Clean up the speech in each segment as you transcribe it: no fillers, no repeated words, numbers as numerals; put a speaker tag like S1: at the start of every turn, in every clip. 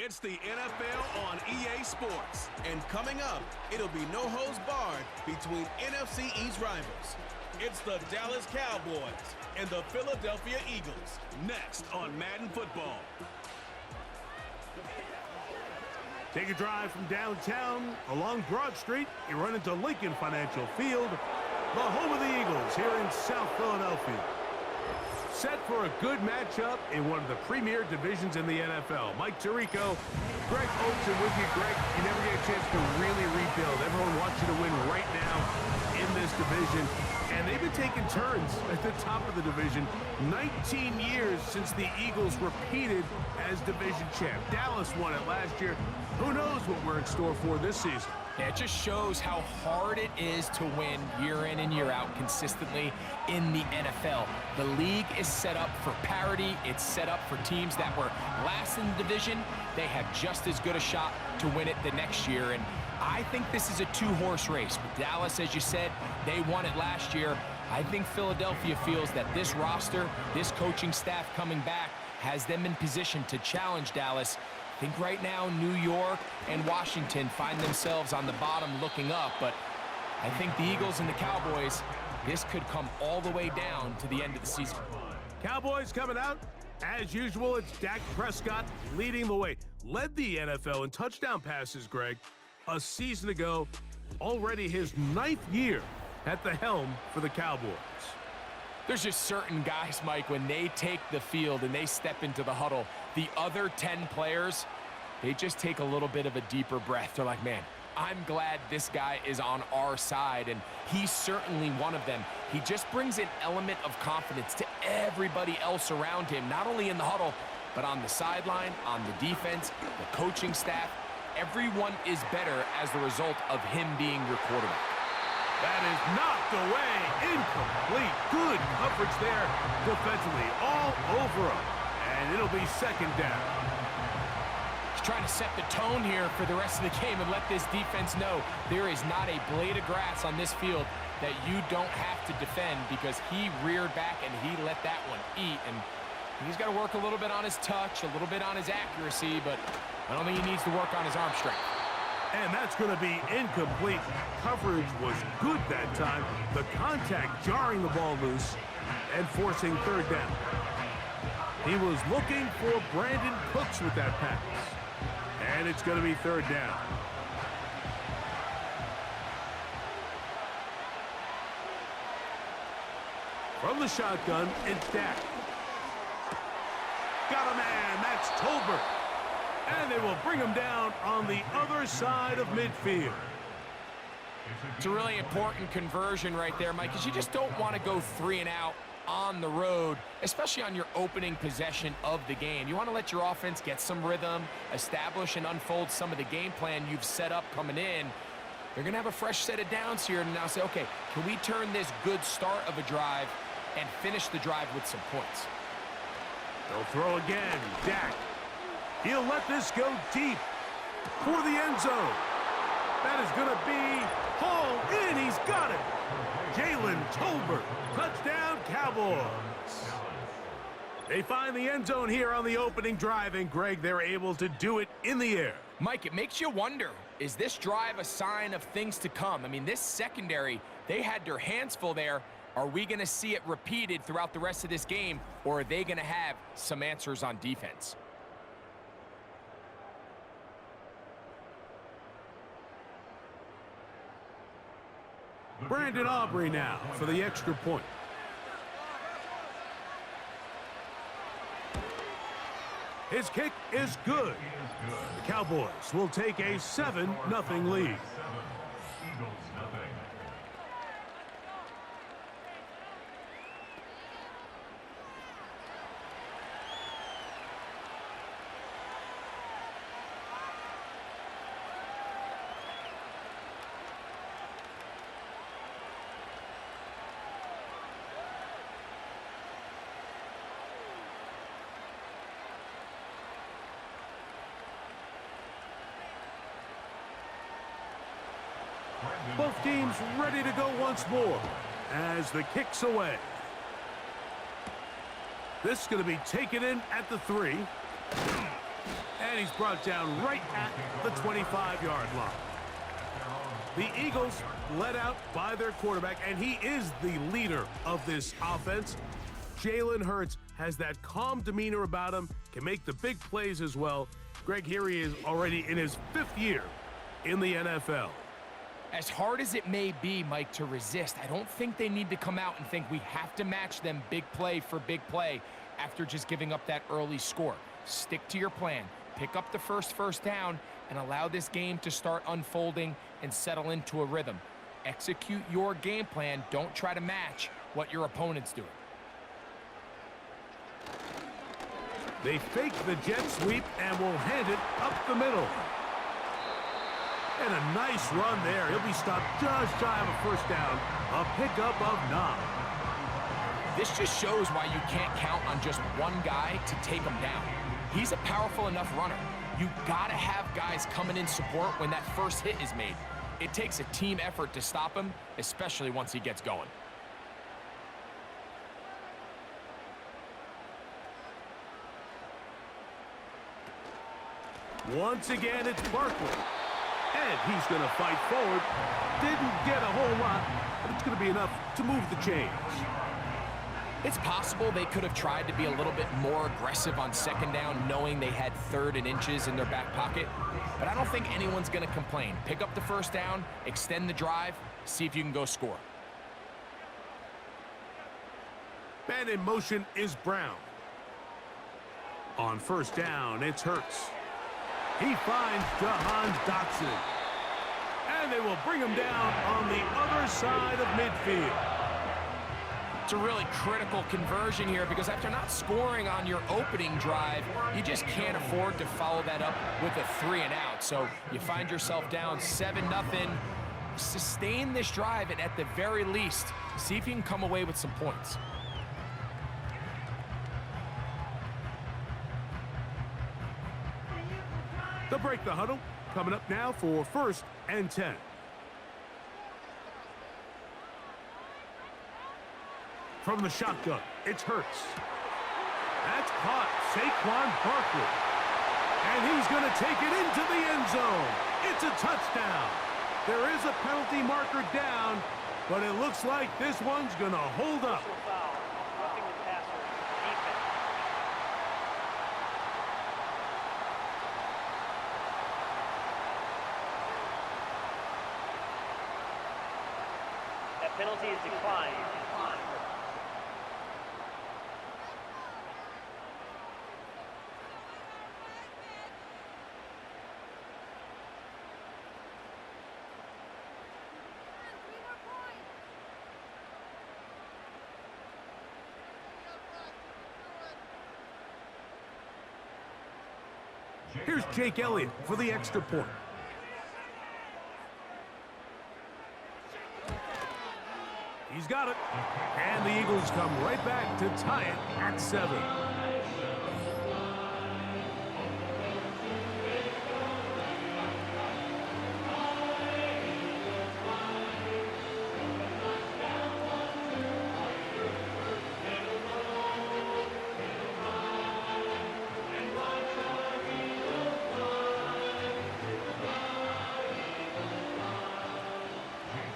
S1: It's the NFL on EA Sports. And coming up, it'll be no holds barred between NFC East rivals. It's the Dallas Cowboys and the Philadelphia Eagles. Next on Madden Football.
S2: Take a drive from downtown along Broad Street. You run into Lincoln Financial Field, the home of the Eagles here in South Philadelphia. Set for a good matchup in one of the premier divisions in the NFL. Mike Tirico, Greg Olsen with you. Greg, you never get a chance to really rebuild. Everyone wants you to win right now in this division. And they've been taking turns at the top of the division. 19 years since the Eagles repeated as division champ. Dallas won it last year. Who knows what we're in store for this season?
S3: Yeah, it just shows how hard it is to win year in and year out consistently in the NFL. The league is set up for parity. It's set up for teams that were last in the division. They have just as good a shot to win it the next year. And I think this is a two-horse race. With Dallas, as you said, they won it last year. I think Philadelphia feels that this roster, this coaching staff coming back, has them in position to challenge Dallas. I think right now New York and Washington find themselves on the bottom looking up, but I think the Eagles and the Cowboys, this could come all the way down to the end of the season.
S2: Cowboys coming out. As usual, it's Dak Prescott leading the way. Led the NFL in touchdown passes, Greg, a season ago. Already his 9th year at the helm for the Cowboys.
S3: There's just certain guys, Mike, when they take the field and they step into the huddle, the other 10 players, they just take a little bit of a deeper breath. They're like, man, I'm glad this guy is on our side, and he's certainly one of them. He just brings an element of confidence to everybody else around him, not only in the huddle, but on the sideline, on the defense, the coaching staff. Everyone is better as the result of him being your quarterback.
S2: That is knocked away, incomplete. Good coverage there defensively, all over him. And it'll be second down.
S3: He's trying to set the tone here for the rest of the game and let this defense know there is not a blade of grass on this field that you don't have to defend, because he reared back and he let that one eat. And he's got to work a little bit on his touch, a little bit on his accuracy, but I don't think he needs to work on his arm strength.
S2: And that's going to be incomplete. Coverage was good that time. The contact jarring the ball loose and forcing third down. He was looking for Brandon Cooks with that pass. And it's going to be third down. From the shotgun, it's Dak. Got a man, that's Tolbert. And they will bring him down on the other side of midfield.
S3: It's a really important conversion right there, Mike, because you just don't want to go 3 and out on the road, especially on your opening possession of the game. You want to let your offense get some rhythm, establish and unfold some of the game plan you've set up coming in. They're going to have a fresh set of downs here and now say, okay, can we turn this good start of a drive and finish the drive with some points?
S2: They'll throw again. Dak. He'll let this go deep for the end zone. That is going to be hauled in. He's got it. Jalen Tolbert. Touchdown, Cowboys. They find the end zone here on the opening drive, and Greg, they're able to do it in the air.
S3: Mike, it makes you wonder, is this drive a sign of things to come? I mean, this secondary, they had their hands full there. Are we going to see it repeated throughout the rest of this game, or are they going to have some answers on defense?
S2: Brandon Aubrey now for the extra point. His kick is good. The Cowboys will take a 7-0 lead. Both teams ready to go once more as the kick's away. This is going to be taken in at the 3. And he's brought down right at the 25-yard line. The Eagles led out by their quarterback, and he is the leader of this offense. Jalen Hurts has that calm demeanor about him, can make the big plays as well. Greg, here he is already in his 5th year in the NFL.
S3: As hard as it may be, Mike, to resist, I don't think they need to come out and think we have to match them big play for big play after just giving up that early score. Stick to your plan. Pick up the first down and allow this game to start unfolding and settle into a rhythm. Execute your game plan. Don't try to match what your opponent's doing.
S2: They fake the jet sweep and will hand it up the middle. And a nice run there. He'll be stopped just shy of a first down. A pickup of 9.
S3: This just shows why you can't count on just one guy to take him down. He's a powerful enough runner. You gotta have guys coming in support when that first hit is made. It takes a team effort to stop him, especially once he gets going.
S2: Once again, it's Barkley. And he's going to fight forward. Didn't get a whole lot, but it's going to be enough to move the chains.
S3: It's possible they could have tried to be a little bit more aggressive on second down, knowing they had 3rd and inches in their back pocket. But I don't think anyone's going to complain. Pick up the first down, extend the drive, see if you can go score.
S2: Man in motion is Brown. On first down, it's Hurts. He finds Jahan Dotson. And they will bring him down on the other side of midfield.
S3: It's a really critical conversion here because after not scoring on your opening drive, you just can't afford to follow that up with a 3 and out. So you find yourself down 7-0. Sustain this drive and at the very least, see if you can come away with some points.
S2: They'll break the huddle. Coming up now for 1st and 10. From the shotgun, it's Hurts. That's caught. Saquon Barkley. And he's going to take it into the end zone. It's a touchdown. There is a penalty marker down, but it looks like this one's going to hold up.
S4: Penalty is declined.
S2: Here's Jake Elliott for the extra point. He's got it. And the Eagles come right back to tie it at 7.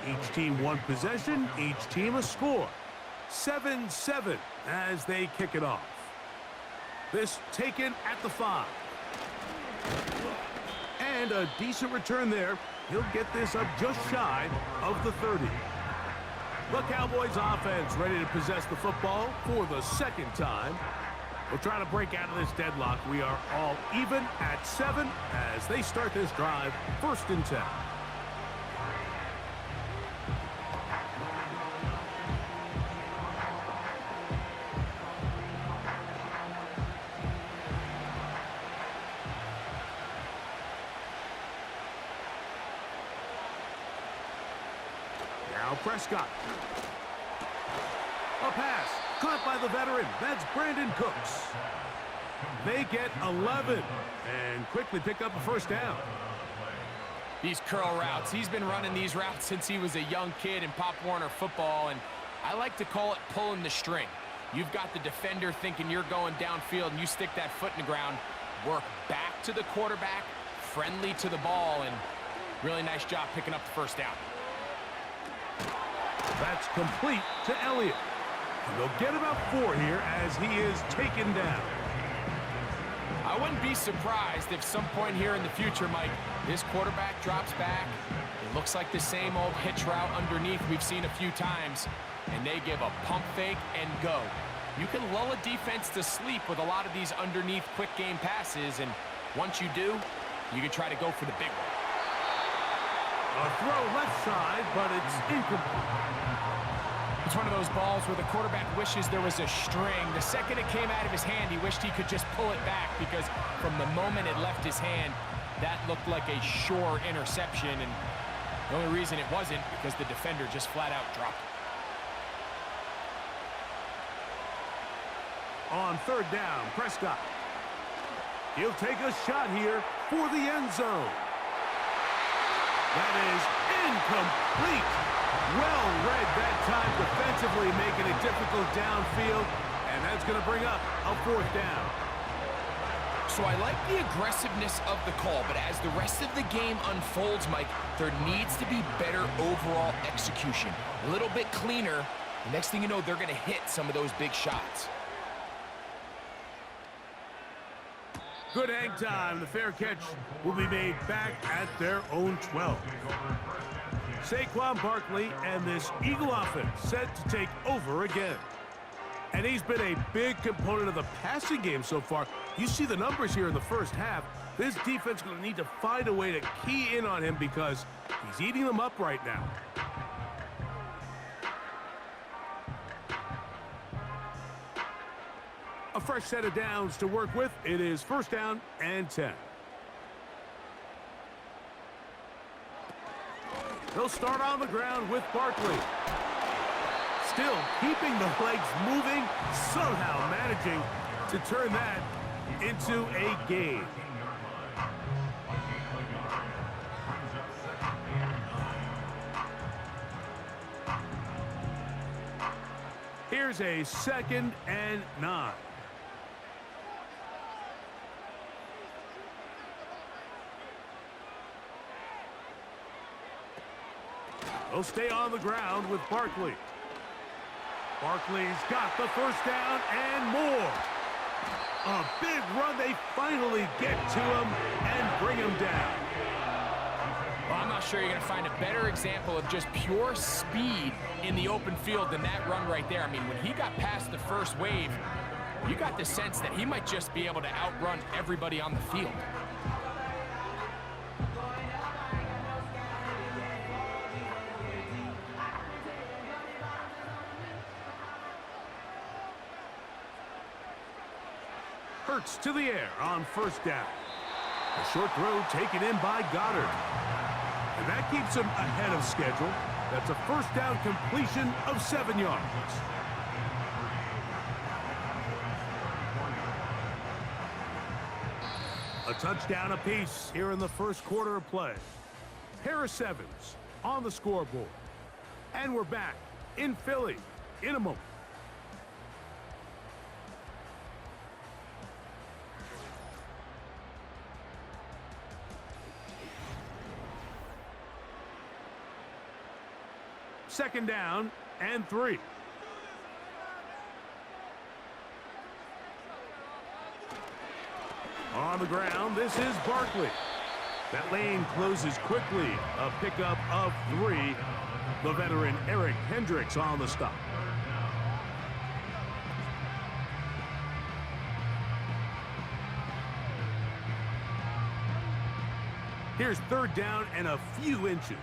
S2: Each team one possession, each team a score. 7-7 as they kick it off. This taken at the 5. And a decent return there. He'll get this up just shy of the 30. The Cowboys offense ready to possess the football for the 2nd time. We'll try to break out of this deadlock. We are all even at 7 as they start this drive, 1st and 10. Now Prescott. A pass caught by the veteran. That's Brandon Cooks. They get 11 and quickly pick up a 1st down.
S3: These curl routes, he's been running these routes since he was a young kid in Pop Warner football, and I like to call it pulling the string. You've got the defender thinking you're going downfield, and you stick that foot in the ground, work back to the quarterback, friendly to the ball, and really nice job picking up the first down.
S2: That's complete to Elliott. And they'll get about 4 here as he is taken down.
S3: I wouldn't be surprised if some point here in the future, Mike, this quarterback drops back. It looks like the same old hitch route underneath we've seen a few times, and they give a pump fake and go. You can lull a defense to sleep with a lot of these underneath quick game passes, and once you do, you can try to go for the big one.
S2: A throw left side, but it's incomplete.
S3: It's one of those balls where the quarterback wishes there was a string. The second it came out of his hand, he wished he could just pull it back, because from the moment it left his hand, that looked like a sure interception, and the only reason it wasn't because the defender just flat out dropped it.
S2: On 3rd down, Prescott. He'll take a shot here for the end zone. That is incomplete. Well read that time defensively, making it difficult downfield, and that's going to bring up a 4th down.
S3: So I like the aggressiveness of the call, but as the rest of the game unfolds, Mike, there needs to be better overall execution. A little bit cleaner. The next thing you know, they're going to hit some of those big shots.
S2: Good hang time. The fair catch will be made back at their own 12. Saquon Barkley and this Eagle offense set to take over again. And he's been a big component of the passing game so far. You see the numbers here in the first half. This defense is going to need to find a way to key in on him because he's eating them up right now. A fresh set of downs to work with. It is 1st down and 10. They'll start on the ground with Barkley. Still keeping the legs moving, somehow managing to turn that into a gain. Here's a 2nd and 9. They'll stay on the ground with Barkley. Barkley's got the 1st down and more. A big run. They finally get to him and bring him down.
S3: Well, I'm not sure you're going to find a better example of just pure speed in the open field than that run right there. I mean, when he got past the first wave, you got the sense that he might just be able to outrun everybody on the field.
S2: Hurts to the air on 1st down. A short throw taken in by Goddard. And that keeps him ahead of schedule. That's a 1st down completion of 7 yards. A touchdown apiece here in the 1st quarter of play. Pair of 7s on the scoreboard. And we're back in Philly in a moment. Second down and 3. On the ground, this is Barkley. That lane closes quickly. A pickup of 3. The veteran Eric Hendricks on the stop. Here's 3rd down and a few inches.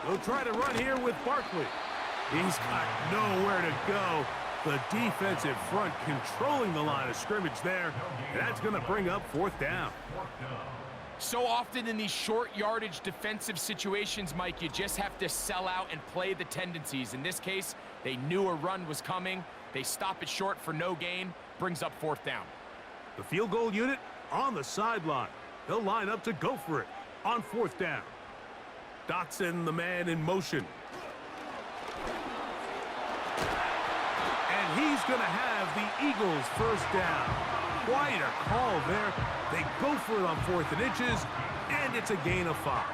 S2: They'll try to run here with Barkley. He's got nowhere to go. The defensive front controlling the line of scrimmage there. And that's going to bring up 4th down.
S3: So often in these short yardage defensive situations, Mike, you just have to sell out and play the tendencies. In this case, they knew a run was coming. They stop it short for no gain. Brings up 4th down.
S2: The field goal unit on the sideline. They'll line up to go for it on 4th down. Dotson, the man in motion. And he's going to have the Eagles first down. Quite a call there. They go for it on 4th and inches, and it's a gain of 5.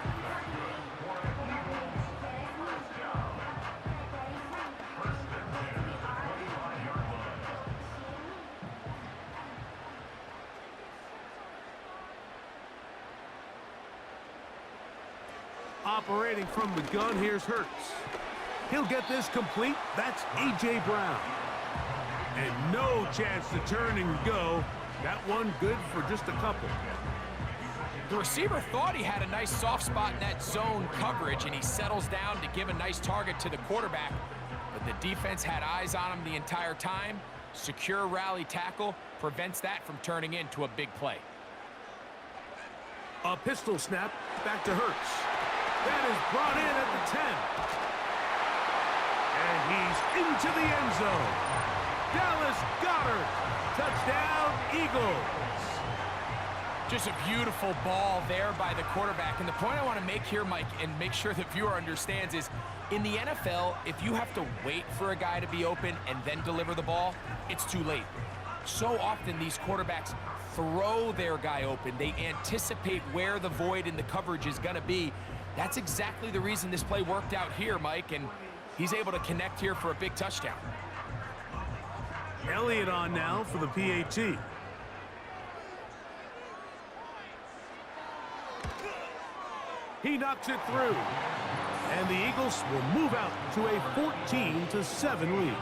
S2: Operating from the gun, here's Hurts. He'll get this complete. That's A.J. Brown. And no chance to turn and go. That one good for just a couple.
S3: The receiver thought he had a nice soft spot in that zone coverage, and he settles down to give a nice target to the quarterback. But the defense had eyes on him the entire time. Secure rally tackle prevents that from turning into a big play.
S2: A pistol snap back to Hurts. That is brought in at the 10. And he's into the end zone. Dallas Goedert. Touchdown, Eagles.
S3: Just a beautiful ball there by the quarterback. And the point I want to make here, Mike, and make sure the viewer understands is, in the NFL, if you have to wait for a guy to be open and then deliver the ball, it's too late. So often these quarterbacks throw their guy open. They anticipate where the void in the coverage is going to be. That's exactly the reason this play worked out here, Mike, and he's able to connect here for a big touchdown.
S2: Elliott on now for the PAT. He knocks it through. And the Eagles will move out to a 14-7 lead.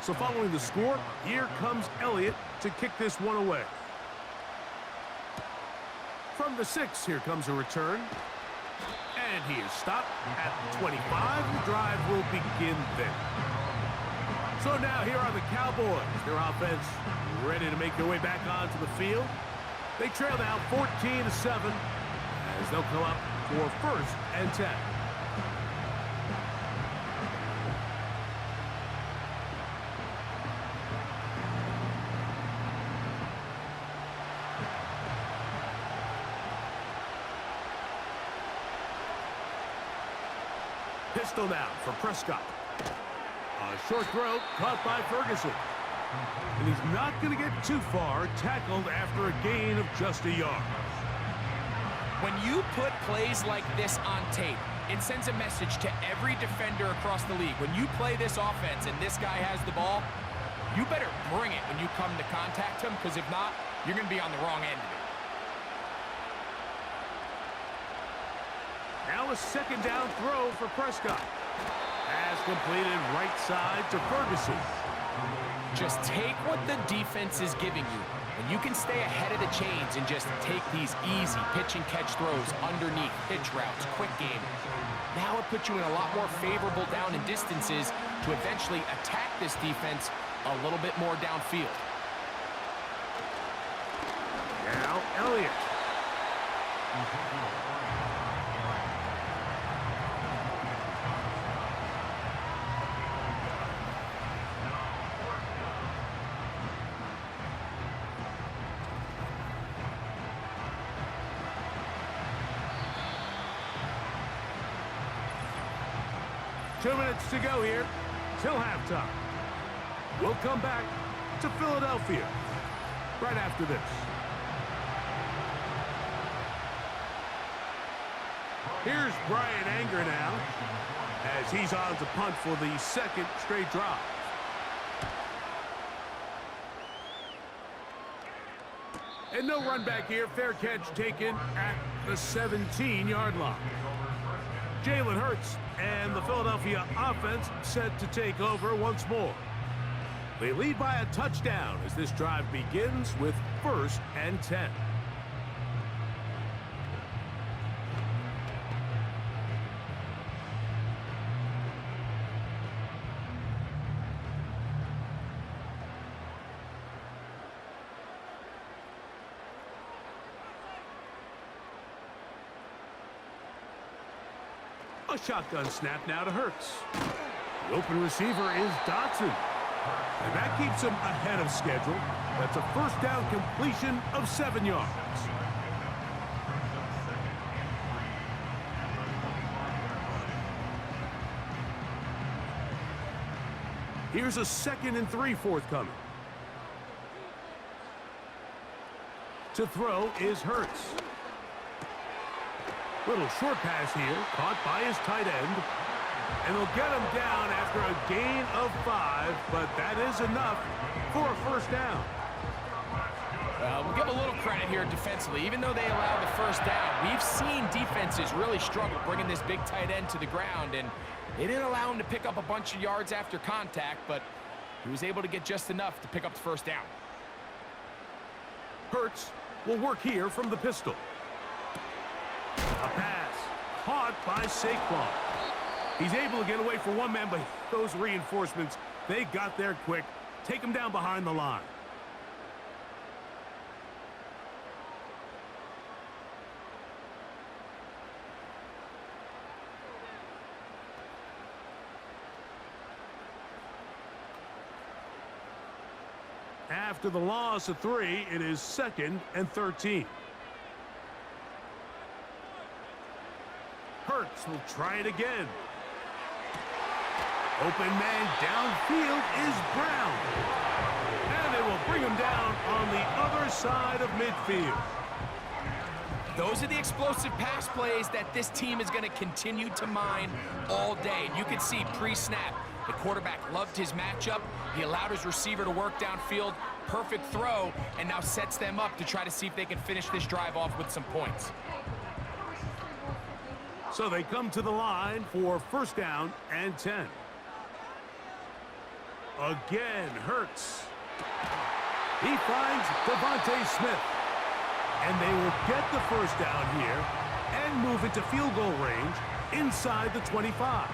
S2: So following the score, here comes Elliott to kick this one away. From the 6, here comes a return. And he is stopped at the 25. The drive will begin there. So now here are the Cowboys. Their offense ready to make their way back onto the field. They trail now 14-7 as they'll come up for 1st and 10. Pistol now for Prescott. A short throw caught by Ferguson. And he's not going to get too far, tackled after a gain of just a yard.
S3: When you put plays like this on tape, it sends a message to every defender across the league. When you play this offense and this guy has the ball, you better bring it when you come to contact him, because if not, you're going to be on the wrong end of it.
S2: Now a 2nd down throw for Prescott. Pass completed right side to Ferguson.
S3: Just take what the defense is giving you, and you can stay ahead of the chains and just take these easy pitch and catch throws underneath, pitch routes, quick game. Now it puts you in a lot more favorable down and distances to eventually attack this defense a little bit more downfield.
S2: Now Elliott. 2 minutes to go here till halftime. We'll come back to Philadelphia right after this. Here's Brian Anger now as he's on to punt for the 2nd straight drive. And no run back here. Fair catch taken at the 17-yard line. Jalen Hurts and the Philadelphia offense set to take over once more. They lead by a touchdown as this drive begins with 1st and 10. A shotgun snap now to Hurts. The open receiver is Dotson. And that keeps him ahead of schedule. That's a first down completion of 7 yards. Here's a 2nd and 3 forthcoming. To throw is Hurts. Little short pass here, caught by his tight end. And they'll get him down after a gain of 5, but that is enough for a first down.
S3: We'll give a little credit here defensively. Even though they allowed the first down, we've seen defenses really struggle bringing this big tight end to the ground, and they didn't allow him to pick up a bunch of yards after contact, but he was able to get just enough to pick up the first down.
S2: Hurts will work here from the pistol. A pass caught by Saquon. He's able to get away for one man, but those reinforcements, they got there quick. Take him down behind the line. After the loss of 3, it is 2nd and 13. Hurts will try it again. Open man downfield is Brown. And they will bring him down on the other side of midfield.
S3: Those are the explosive pass plays that this team is going to continue to mine all day. And you can see pre-snap, the quarterback loved his matchup. He allowed his receiver to work downfield. Perfect throw, and now sets them up to try to see if they can finish this drive off with some points.
S2: So they come to the line for first down and 10. Again, Hurts. He finds Devontae Smith. And they will get the first down here and move into field goal range inside the 25.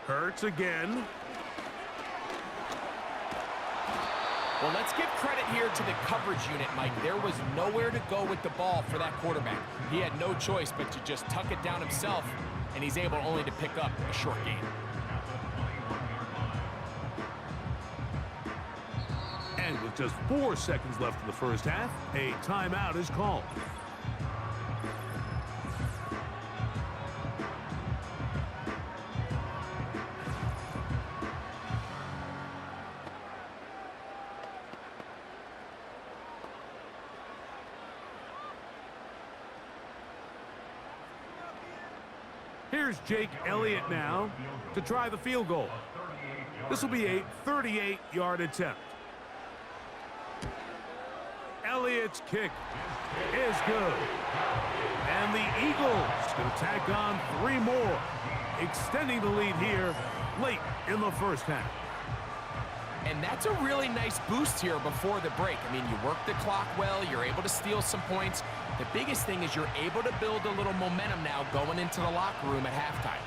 S2: Hurts again.
S3: Well, let's give credit here to the coverage unit, Mike. There was nowhere to go with the ball for that quarterback. He had no choice but to just tuck it down himself, and he's able only to pick up a short gain.
S2: And with just 4 seconds left in the first half, a timeout is called. Here's Jake Elliott now to try the field goal. This will be a 38-yard attempt. Elliott's kick is good. And the Eagles going to tack on 3 more, extending the lead here late in the first half.
S3: And that's a really nice boost here before the break. I mean, you work the clock well, you're able to steal some points. The biggest thing is you're able to build a little momentum now going into the locker room at halftime.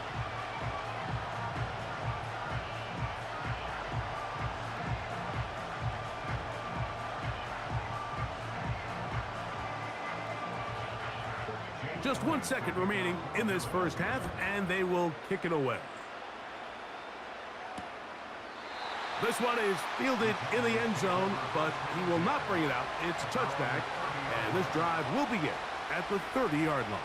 S2: Just 1 second remaining in this first half, and they will kick it away. This one is fielded in the end zone, but he will not bring it out. It's a touchback, and this drive will begin at the 30-yard line.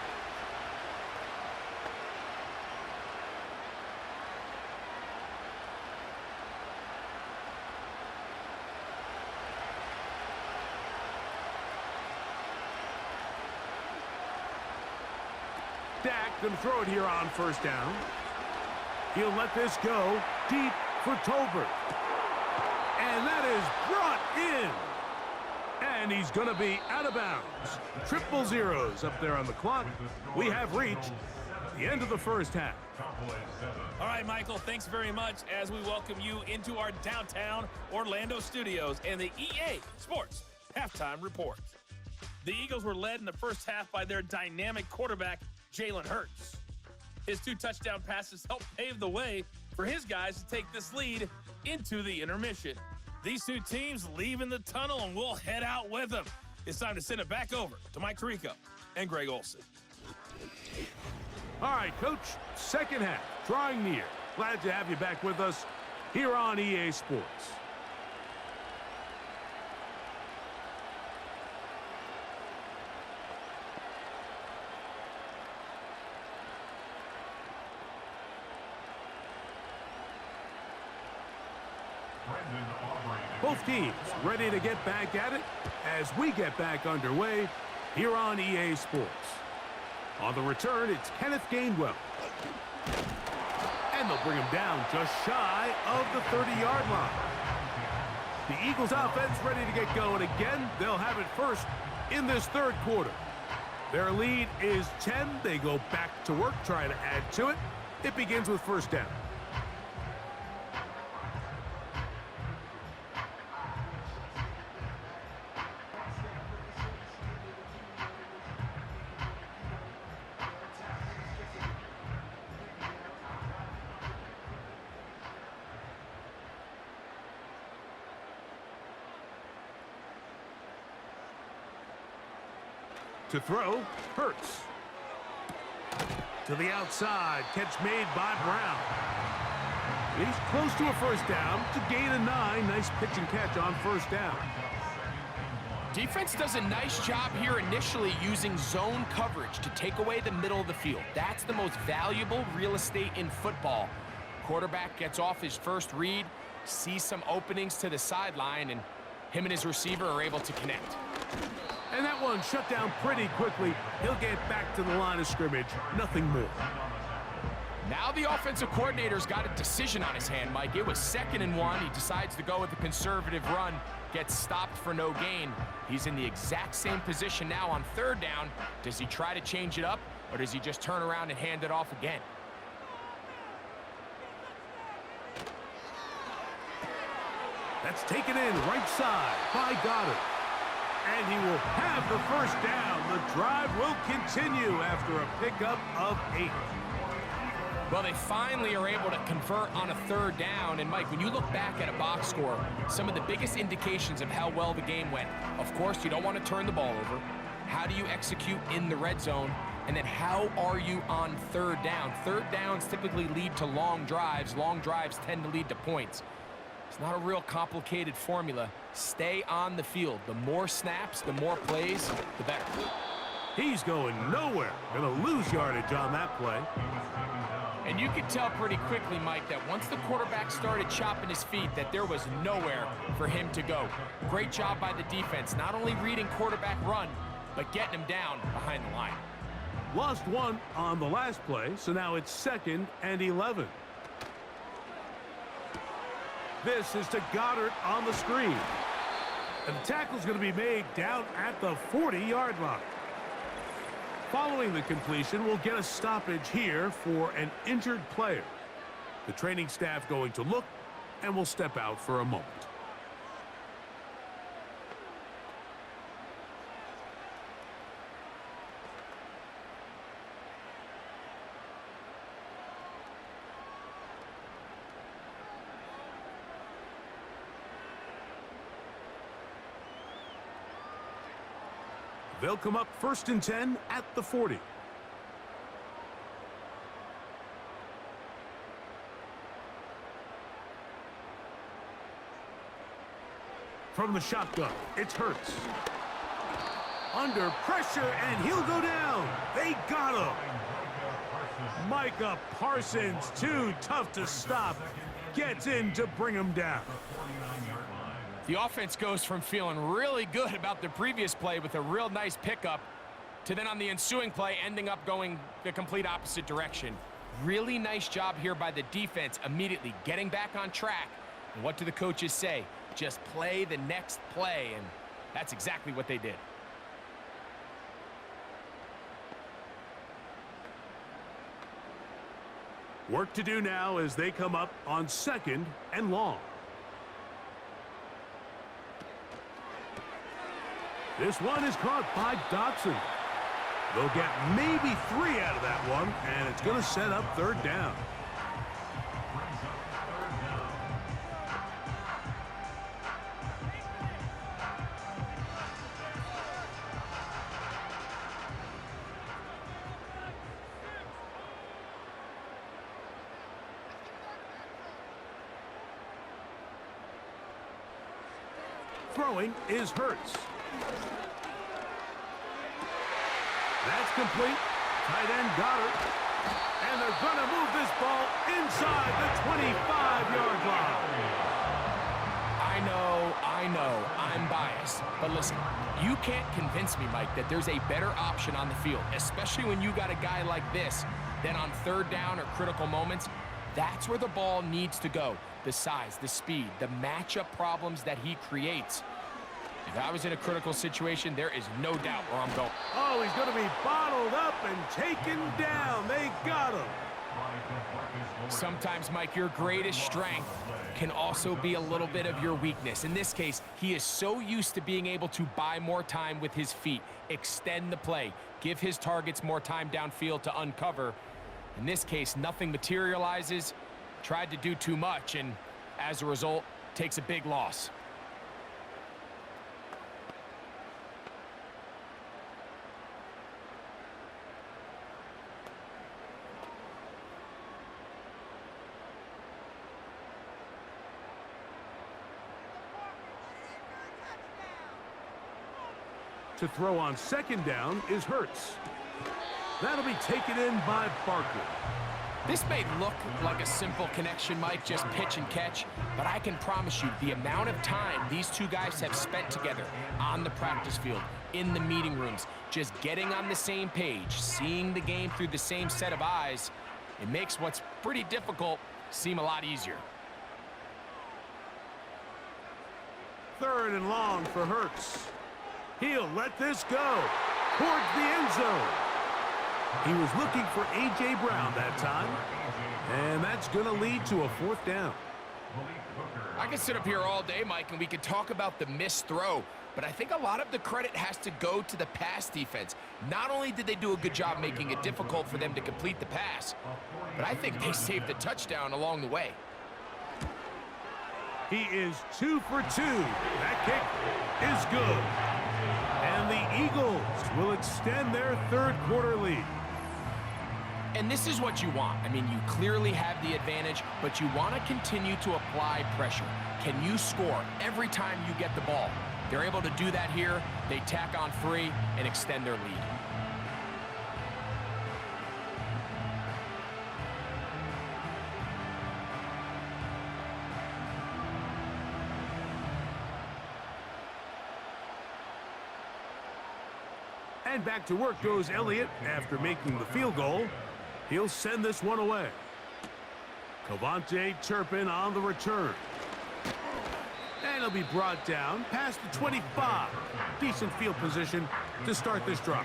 S2: Dak going to throw it here on first down. He'll let this go deep for Tolbert. And that is brought in. And he's going to be out of bounds. Triple zeros up there on the clock. We have reached the end of the first half.
S5: All right, Michael, thanks very much as we welcome you into our downtown Orlando studios and the EA Sports halftime report. The Eagles were led in the first half by their dynamic quarterback, Jalen Hurts. His 2 touchdown passes helped pave the way for his guys to take this lead into the intermission. These 2 teams leave in the tunnel, and we'll head out with them. It's time to send it back over to Mike Tirico and Greg Olsen.
S2: All right, Coach, second half, drawing near. Glad to have you back with us here on EA Sports. Both teams ready to get back at it as we get back underway here on EA Sports. On the return, it's Kenneth Gainwell. And they'll bring him down just shy of the 30-yard line. The Eagles offense ready to get going again. They'll have it first in this third quarter. Their lead is 10. They go back to work, trying to add to it. It begins with first down. To throw, Hurts. To the outside, catch made by Brown. He's close to a first down to gain a 9. Nice pitch and catch on first down.
S3: Defense does a nice job here initially using zone coverage to take away the middle of the field. That's the most valuable real estate in football. Quarterback gets off his first read, sees some openings to the sideline, and him and his receiver are able to connect.
S2: And that one shut down pretty quickly. He'll get back to the line of scrimmage. Nothing more.
S3: Now the offensive coordinator's got a decision on his hand, Mike. It was 2nd and 1. He decides to go with a conservative run, gets stopped for no gain. He's in the exact same position now on 3rd down. Does he try to change it up, or does he just turn around and hand it off again?
S2: That's taken in right side by Goddard. And he will have the first down. The drive will continue after a pickup of 8.
S3: Well, they finally are able to convert on a 3rd down. And, Mike, when you look back at a box score, some of the biggest indications of how well the game went, of course, you don't want to turn the ball over. How do you execute in the red zone? And then how are you on 3rd down? 3rd downs typically lead to long drives. Long drives tend to lead to points. It's not a real complicated formula. Stay on the field. The more snaps, the more plays, the better.
S2: He's going nowhere. Going to lose yardage on that play.
S3: And you could tell pretty quickly, Mike, that once the quarterback started chopping his feet, that there was nowhere for him to go. Great job by the defense, not only reading quarterback run, but getting him down behind the line.
S2: Lost 1 on the last play, so now it's 2nd and 11. This is to Goddard on the screen. And the tackle's going to be made down at the 40-yard line. Following the completion, we'll get a stoppage here for an injured player. The training staff going to look, and will step out for a moment. They'll come up 1st and 10 at the 40. From the shotgun, it's Hurts. Under pressure, and he'll go down. They got him. Micah Parsons, too tough to stop, gets in to bring him down.
S3: The offense goes from feeling really good about the previous play with a real nice pickup to then on the ensuing play ending up going the complete opposite direction. Really nice job here by the defense immediately getting back on track. And what do the coaches say? Just play the next play, and that's exactly what they did.
S2: Work to do now as they come up on 2nd and long. This one is caught by Dotson. They'll get maybe 3 out of that one, and it's going to set up third down. Throwing is Hurts. That's complete. Tight end Goddard. And they're going to move this ball inside the 25-yard line.
S3: I know, I'm biased. But listen, you can't convince me, Mike, that there's a better option on the field, especially when you got a guy like this, than on third down or critical moments. That's where the ball needs to go. The size, the speed, the matchup problems that he creates. If I was in a critical situation, there is no doubt where I'm going.
S2: Oh, he's going to be bottled up and taken down. They got him.
S3: Sometimes, Mike, your greatest strength can also be a little bit of your weakness. In this case, he is so used to being able to buy more time with his feet, extend the play, give his targets more time downfield to uncover. In this case, nothing materializes, tried to do too much, and as a result, takes a big loss.
S2: To throw on second down is Hurts. That'll be taken in by Barkley.
S3: This may look like a simple connection, Mike, just pitch and catch, but I can promise you the amount of time these two guys have spent together on the practice field, in the meeting rooms, just getting on the same page, seeing the game through the same set of eyes, it makes what's pretty difficult seem a lot easier.
S2: Third and long for Hurts. He'll let this go towards the end zone. He was looking for A.J. Brown that time, and that's going to lead to a fourth down.
S3: I could sit up here all day, Mike, and we could talk about the missed throw, but I think a lot of the credit has to go to the pass defense. Not only did they do a good job making it difficult for them to complete the pass, but I think they saved the touchdown along the way.
S2: He is 2 for 2. That kick is good. And the Eagles will extend their third quarter lead.
S3: And this is what you want. I mean, you clearly have the advantage, but you want to continue to apply pressure. Can you score every time you get the ball? They're able to do that here. They tack on 3 and extend their lead.
S2: And back to work goes Elliott after making the field goal. He'll send this one away. Cavante Turpin on the return. And he'll be brought down past the 25. Decent field position to start this drive.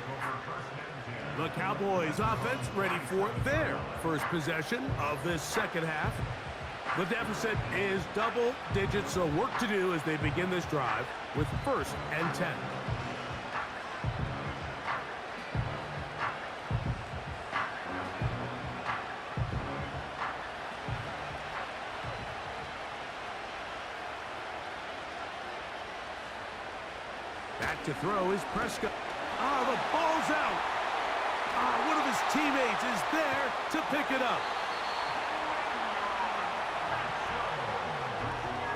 S2: The Cowboys offense ready for their first possession of this second half. The deficit is double digits, so work to do as they begin this drive with 1st and 10. Back to throw is Prescott. The ball's out. One of his teammates is there to pick it up.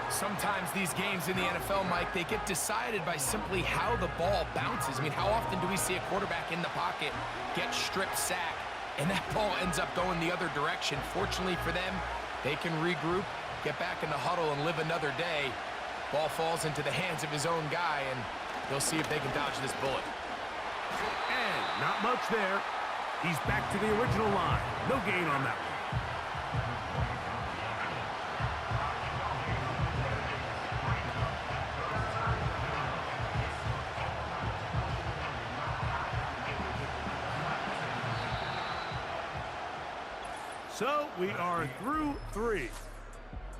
S3: Sometimes these games in the NFL, Mike, they get decided by simply how the ball bounces. I mean, how often do we see a quarterback in the pocket get strip sacked, and that ball ends up going the other direction? Fortunately for them, they can regroup, get back in the huddle, and live another day. Ball falls into the hands of his own guy, and they'll see if they can dodge this bullet.
S2: And not much there. He's back to the original line. No gain on that one. So we are through 3.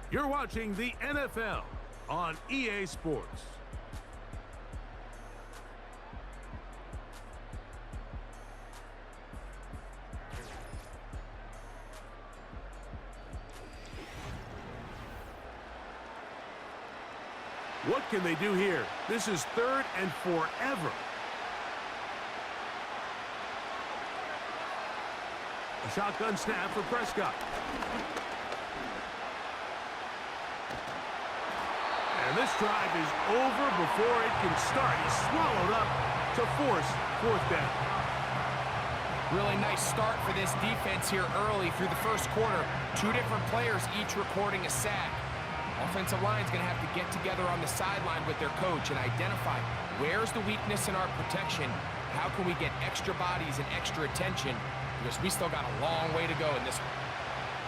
S2: You're watching the NFL on EA Sports. What can they do here? This is 3rd and forever. A shotgun snap for Prescott. And this drive is over before it can start. He's swallowed up to force 4th down.
S3: Really nice start for this defense here early through the first quarter. 2 different players each recording a sack. Offensive line's going to have to get together on the sideline with their coach and identify where's the weakness in our protection. How can we get extra bodies and extra attention? Because we still got a long way to go in this one.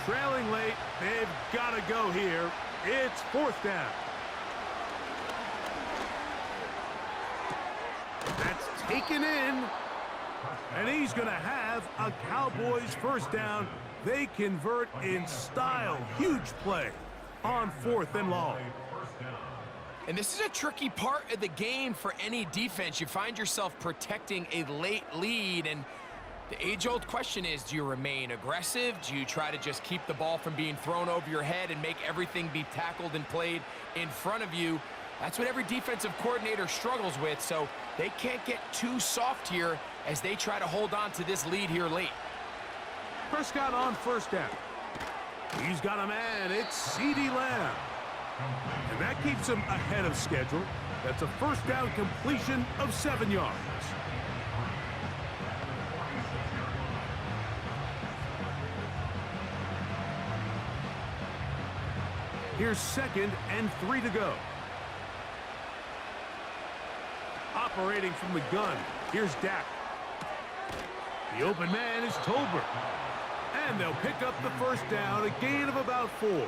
S2: Trailing late, they've got to go here. It's 4th down. That's taken in. And he's going to have a Cowboys 1st down. They convert in style. Huge play on 4th and long.
S3: And this is a tricky part of the game for any defense. You find yourself protecting a late lead, and the age-old question is, do you remain aggressive? Do you try to just keep the ball from being thrown over your head and make everything be tackled and played in front of you? That's what every defensive coordinator struggles with, so they can't get too soft here as they try to hold on to this lead here late.
S2: Prescott on 1st down. He's got a man. It's CeeDee Lamb. And that keeps him ahead of schedule. That's a 1st down completion of 7 yards. Here's 2nd and 3 to go. Operating from the gun, here's Dak. The open man is Tolbert. And they'll pick up the 1st down, a gain of about 4.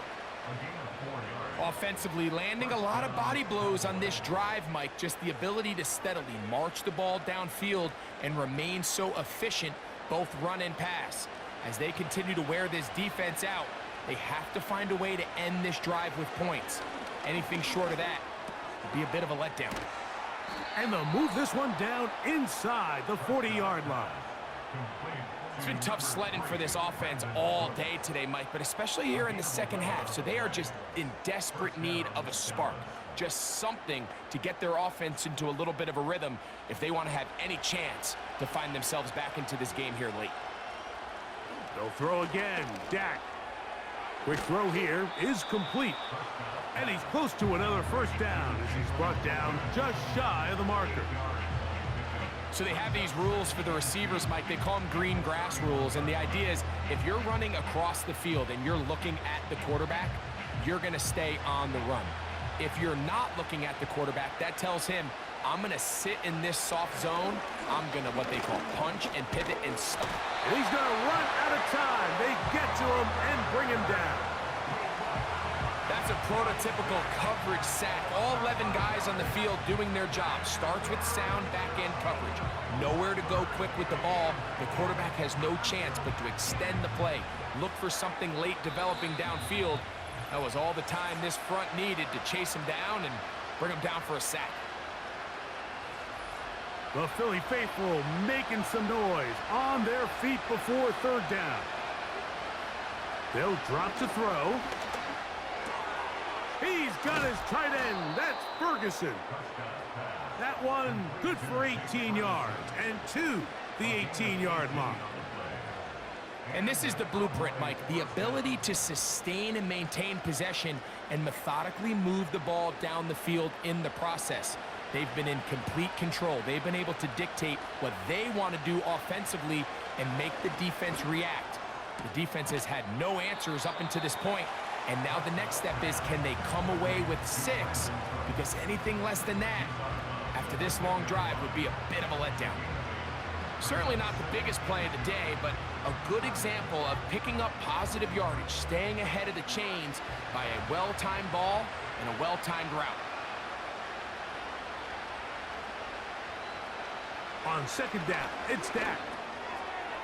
S3: Offensively, landing a lot of body blows on this drive, Mike. Just the ability to steadily march the ball downfield and remain so efficient, both run and pass. As they continue to wear this defense out, they have to find a way to end this drive with points. Anything short of that would be a bit of a letdown.
S2: And they'll move this one down inside the 40-yard line.
S3: It's been tough sledding for this offense all day today, Mike, but especially here in the second half. So they are just in desperate need of a spark, just something to get their offense into a little bit of a rhythm if they want to have any chance to find themselves back into this game here late.
S2: They'll throw again. Dak. Quick throw here is complete. And he's close to another 1st down as he's brought down just shy of the marker.
S3: So they have these rules for the receivers, Mike. They call them green grass rules. And the idea is if you're running across the field and you're looking at the quarterback, you're going to stay on the run. If you're not looking at the quarterback, that tells him, I'm going to sit in this soft zone. I'm going to what they call punch and pivot and stop.
S2: And he's going to run out of time. They get to him and bring him down.
S3: That's a prototypical coverage sack. All 11 guys on the field doing their job. Starts with sound back-end coverage. Nowhere to go quick with the ball. The quarterback has no chance but to extend the play. Look for something late developing downfield. That was all the time this front needed to chase him down and bring him down for a sack.
S2: The Philly faithful making some noise on their feet before 3rd down. They'll drop to throw. He's got his tight end. That's Ferguson. That one good for 18 yards and to the 18-yard line.
S3: And this is the blueprint, Mike. The ability to sustain and maintain possession and methodically move the ball down the field in the process. They've been in complete control. They've been able to dictate what they want to do offensively and make the defense react. The defense has had no answers up until this point. And now the next step is, can they come away with 6? Because anything less than that, after this long drive, would be a bit of a letdown. Certainly not the biggest play of the day, but a good example of picking up positive yardage, staying ahead of the chains by a well-timed ball and a well-timed route.
S2: On 2nd down, it's Dak.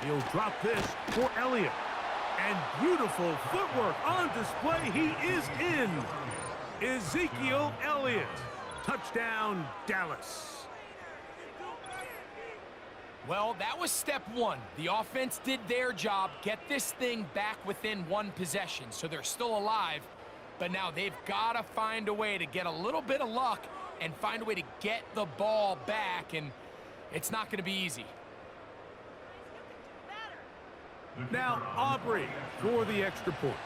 S2: He'll drop this for Elliott. And beautiful footwork on display. He is in. Ezekiel Elliott. Touchdown, Dallas.
S3: Well, that was step 1. The offense did their job, get this thing back within 1 possession. So they're still alive, But now they've got to find a way to get a little bit of luck and find a way to get the ball back, and it's not going to be easy.
S2: Now Aubrey for the extra point.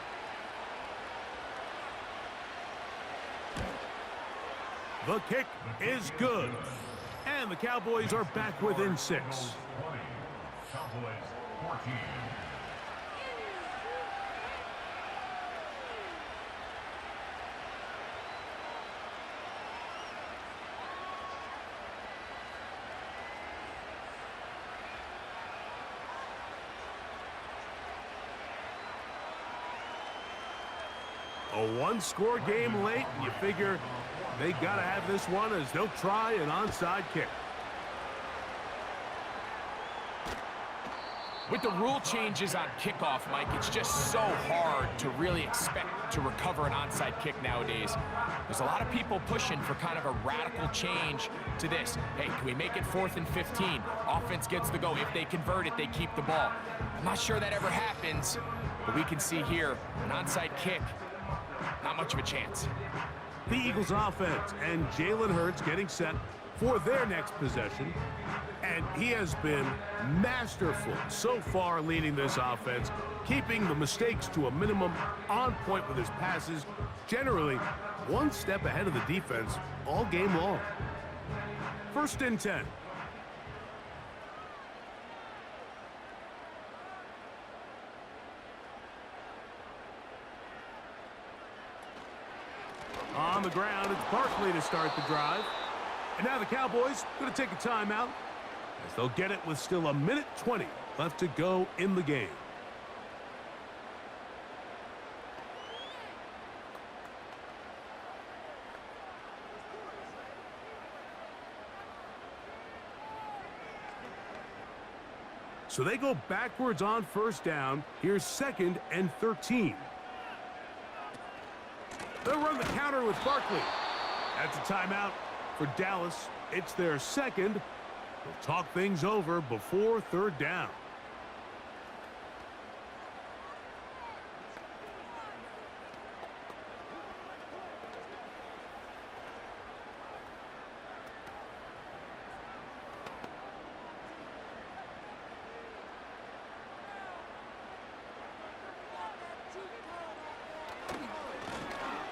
S2: The kick is good. And the Cowboys are back within 6.
S6: Cowboys 14.
S2: A one-score game late, and you figure they got to have this one as they'll try an onside kick.
S3: With the rule changes on kickoff, Mike, it's just so hard to really expect to recover an onside kick nowadays. There's a lot of people pushing for kind of a radical change to this. Hey, can we make it 4th and 15? Offense gets the go. If they convert it, they keep the ball. I'm not sure that ever happens, but we can see here an onside kick. Not much of a chance.
S2: The Eagles offense and Jalen Hurts getting set for their next possession. And he has been masterful so far leading this offense, keeping the mistakes to a minimum, on point with his passes, generally one step ahead of the defense all game long. 1st and 10. On the ground, it's Barkley to start the drive. And now the Cowboys going to take a timeout as they'll get it with still 1:20 left to go in the game. So they go backwards on 1st down. Here's 2nd and 13. They'll run the counter with Barkley. That's a timeout for Dallas. It's their 2nd. They'll talk things over before 3rd down.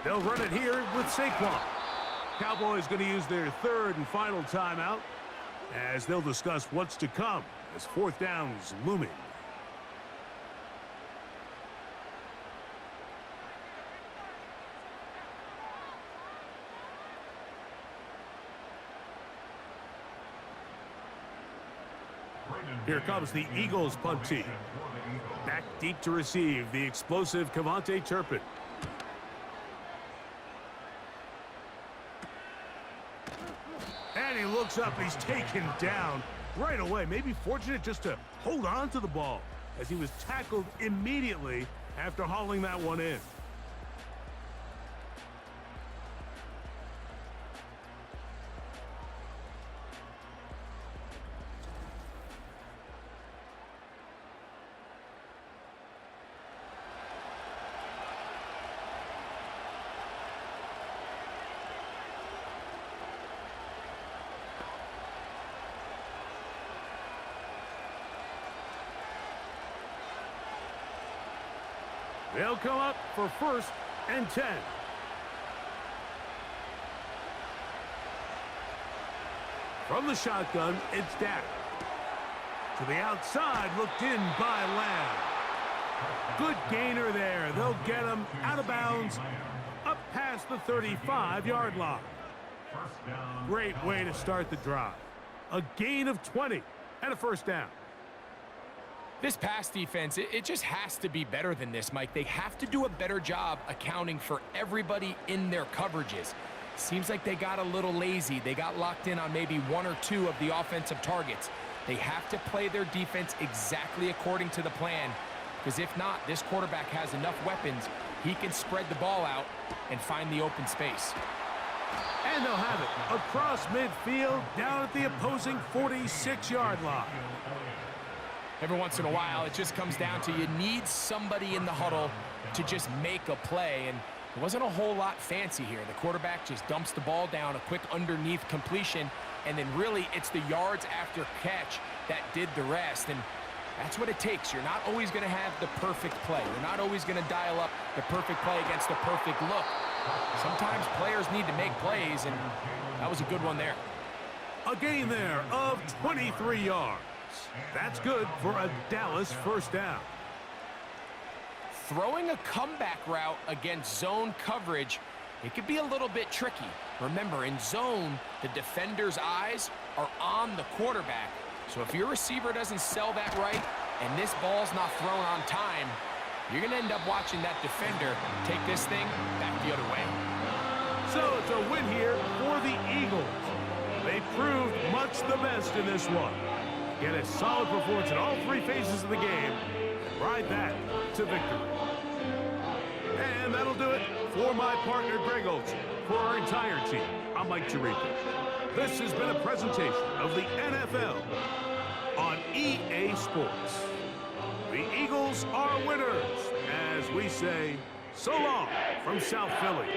S2: They'll run it here with Saquon. Cowboys going to use their 3rd and final timeout as they'll discuss what's to come as 4th down's looming. Here comes the Eagles punt team. Back deep to receive the explosive Kevontae Turpin. And he looks up, he's taken down right away. Maybe fortunate just to hold on to the ball as he was tackled immediately after hauling that one in. They'll come up for 1st and 10. From the shotgun, it's Dak. To the outside, looked in by Lamb. Good gainer there. They'll get him out of bounds, up past the 35-yard line. Great way to start the drive. A gain of 20 and a 1st down.
S3: This pass defense, it just has to be better than this, Mike. They have to do a better job accounting for everybody in their coverages. Seems like they got a little lazy. They got locked in on maybe 1 or 2 of the offensive targets. They have to play their defense exactly according to the plan, because if not, this quarterback has enough weapons. He can spread the ball out and find the open space.
S2: And they'll have it across midfield, down at the opposing 46-yard line.
S3: Every once in a while, it just comes down to you need somebody in the huddle to just make a play. And There wasn't a whole lot fancy here. The quarterback just dumps the ball down, a quick underneath completion, and then really it's the yards after catch that did the rest. And that's what it takes. You're not always going to have the perfect play. You're not always going to dial up the perfect play against the perfect look. Sometimes players need to make plays, and that was a good one there.
S2: A gain there of 23 yards. That's good for a Dallas first down.
S3: Throwing a comeback route against zone coverage, it could be a little bit tricky. Remember, in zone, the defender's eyes are on the quarterback. So if your receiver doesn't sell that right and this ball's not thrown on time, you're going to end up watching that defender take this thing back the other way.
S2: So it's a win here for the Eagles. They proved much the best in this one. Get a solid performance in all three phases of the game and ride that to victory. And that'll do it for my partner, Greg Olson. For our entire team, I'm Mike Chirico. This has been a presentation of the NFL on EA Sports. The Eagles are winners, as we say, so long from South Philly.